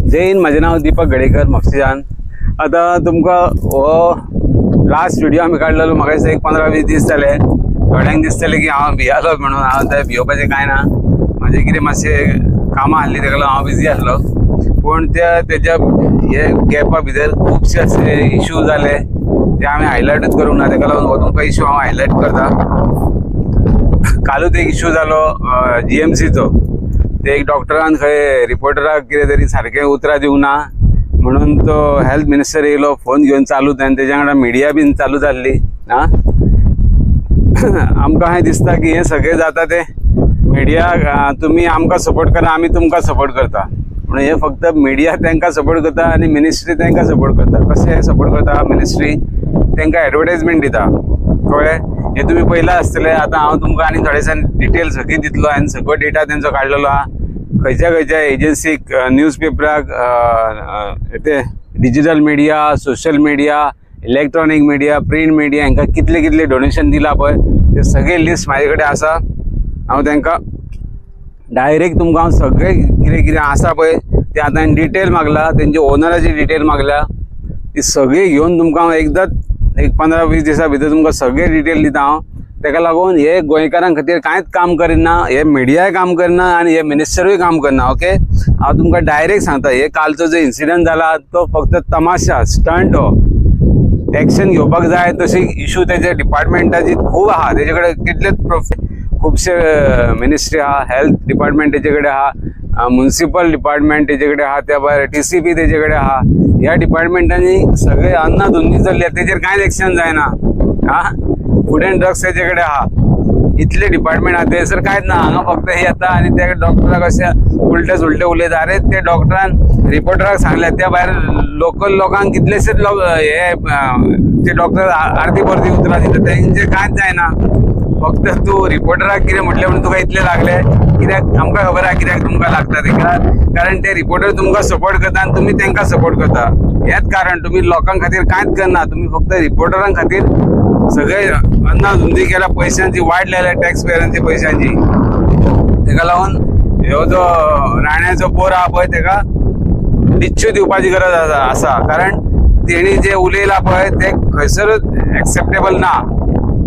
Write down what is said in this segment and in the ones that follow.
जय हिंद, माझे नाव दीपक गडेकर म्हापशेच्यान। आता तुमकां हो लास्ट व्हिडिओ आम्ही काढलेलो म्हाका एक 15-20 दीस जाले। थोड्यांक दिसतले की हांव भियालो म्हणून। हांव ते भिवपाचें कांय ना, म्हाजे कितें मातशें कामां आसलीं तेका लागून हांव बिजी आसलो। पूण तेच्या हे गॅपा भितर खुबशे अशे इश्यू जाले ते आमी हायलायटूच करूंक ना, तेका लागून हो तुमकां इश्यू हांव हायलायट करता। कालूच एक इश्यू जालो GMCचो। ते एक डॉक्टरान खंय रिपोर्टराक कितें तरी सारकें उतरां दिवंक ना म्हणून तो हेल्थ मिनिस्टर येयलो फोन घेवन चालूच, आनी तेच्या वांगडा मिडिया बीन चालू जाल्ली। आमकां हें दिसता की हें सगळें जाता ते मिडिया, तुमी आमकां सपोर्ट करा, आमी तुमकां सपोर्ट करता म्हणून हे फक्त मिडिया तांकां सपोर्ट करता आनी मिनिस्ट्री तांकां सपोर्ट करता। कशें सपोर्ट करता मिनिस्ट्री? तांकां एडवर्टायजमेंट दिता, कळ्ळें? हे तुमी पयलां आसतलें। आतां हांव तुमकां आनी थोडेसान डिटेल सगळी दितलो, आनी सगळो डेटा तेंचो काडलेलो आहा। खंयच्या खंयच्या एजन्सीक, न्यूज पेपराक, ते digital media, social media, electronic media, print media हांकां कितले कितले डोनेशन दिला पळय ते सगळे लिस्ट म्हाजे कडेन आसा। हांव तांकां डायरेक्ट तुमकां हांव सगळें कितें कितें आसा पळय ते आतां डिटेल मागला, तेंची ओनराची डिटेल मागल्या, ती सगळी घेवन तुमकां हांव एकदांच एक 15-20 दिसां भितर तुमकां सगळे डिटेल दिता हांव। तेका लागून हे गोंयकारां खातीर कांयच काम करिना, हे मिडियाय काम करना आनी हे मिनिस्टरूय काम करना। ओके, हांव तुमकां डायरेक्ट सांगता, हे कालचो जो इन्सिडंट जाला तो फक्त तमाशा, स्टंट। हो एक्शन घेवपाक जाय तशी इश्यू तेजे डिपार्टमेंटाची खूब आहा, तेजे कडेन कितलेच खुबशे मिनिस्ट्री आहा, हेल्थ डिपार्टमेंट तेजे कडेन आहा, म्युनिसिपल डिपार्टमेंट तेजे कडेन आहा, त्या भायर TCP तेजे कडेन आहा। ह्या डिपार्टमेंटांनी सगळे अन्नाधुंदी जाल्ली, तेजेर कांयच एक्शन जायना। फूड एंड ड्रग्स तेजे कडेन आहा, इतले डिपार्टमेंट आहा, थंयसर कांयच ना। हांगा फक्त हे येता आनी त्या डॉक्टराक अशें उलटे सुलटे उलयता। अरे ते डॉक्टरान रिपोर्टराक सांगले, त्या भायर लोकल लोकांक कितलेशेच लोक हे ते डॉक्टर आर्दी परती उतरां दिता, तेंचे कांयच जायना। फक्त तूं रिपोर्टराक कितें म्हटलें म्हणून तुका इतले लागले, कित्याक आमकां खबर आहा कित्याक तुमकां लागता तेका, कारण ते रिपोर्टर तुमकां सपोर्ट करता आनी तुमी तांकां सपोर्ट करता। हेच कारण, तुमी लोकां खातीर कांयच करना, तुमी फक्त रिपोर्टरां खातीर सगळे अन्नाधुंदी केल्या पैशांची, वाट लायल्या टॅक्स पेयरांची पैशांची। तेका लागून ह्यो जो राण्याचो पोर आहा पळय तेका डिच्यो दिवपाची गरज आसा, कारण तेणी जे उलयला पळय ते खंयसरूच एक्सेप्टेबल ना।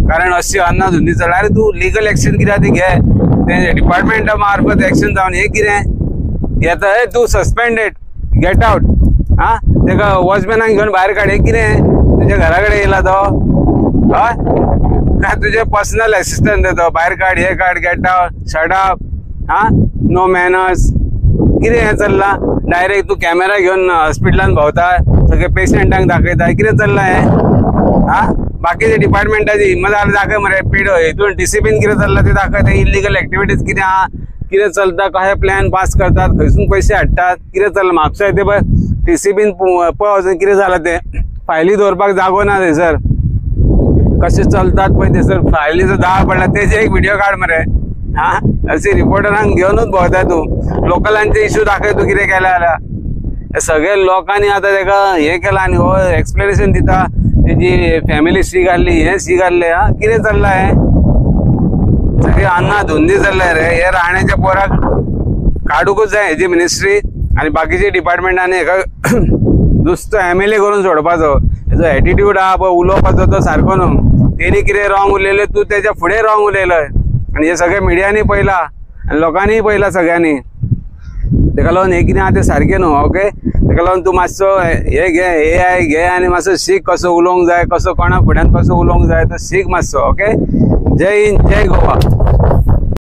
कारण अशी अन्नाधुंदी चला, अरे तूं लिगल एक्शन कित्याक ती घे, ते डिपार्टमेंटा मार्फत एक्शन जावन हे कितें येता, हे तूं सस्पेंडेड, गेट आउट। तेका वॉचमॅनाक घेवन भायर काड, हे कितें तुज्या घरा कडेन येयला तो? हय, काय तुजे पर्सनल असिस्टंट येतो, भायर काड, हे काड, get out, shut up, no manners, कितें हें चल्लां? डायरेक्ट तूं कॅमेरा घेवन हॉस्पिटलान भोंवता, सगळे पेशंटांक दाखयता, कितें चल्लां हें? बाकीचे डिपार्टमेंटाची हिम्मत जाल्यार दाखय मरे, पेड हितून TCPन कितें चल्लां ते दाखयता, इलिगल एक्टिविटीज कितें आहा, कितें चलता, कशे प्लॅन पास करतात, खंयसून पयशे हाडटात, कितें चल्लां म्हापसा येते पळय TCPन पळय वचून कितें जालां ते, फायली दवरपाक जागो ना थंयसर, कशे चलतात पळय थंयसर फायलीचो दाळ पडला, तेजे एक व्हिडिओ काड मरे। अशी रिपोर्टरांक घेवनूच भोंवता तूं, लोकलांचे इश्यू दाखय तूं कितें केलें जाल्यार। सगळे लोकांनी आतां तेका हें केलां आनी हो एक्सप्लेनेशन दिता, तेजी फॅमिली शी घाल्ली, हे शी घाल्ले, कितें चल्लां हें? सगळी अन्नाधुंदी चल्लाय रे। हे राण्याच्या पोराक काडूकूच जाय हेजी मिनिस्ट्री आनी बाकीचे डिपार्टमेंटांनी हेका दुस्तो MLA करून सोडपाचो। हेजो एटिट्यूड आहा पळय उलोवपाचो तो सारको न्हू, तेणी कितें रॉंग उलयलें तूं तेच्या फुडें रॉंग उलयलय, आनी हे सगळे मिडियांनी पळयलां आनी लोकांनीय पळयलां सगळ्यांनी। तेका लागून हे कितें आहा तें सारकें न्हू। ओके, तेका लागून तूं मातसो हे घे, AI घे आनी मातसो शीक कसो उलोवंक जाय, कसो कोणा फुड्यान कसो उलोवंक जाय तो शीक मातसो। ओके, जय हिंद, जय गोवा।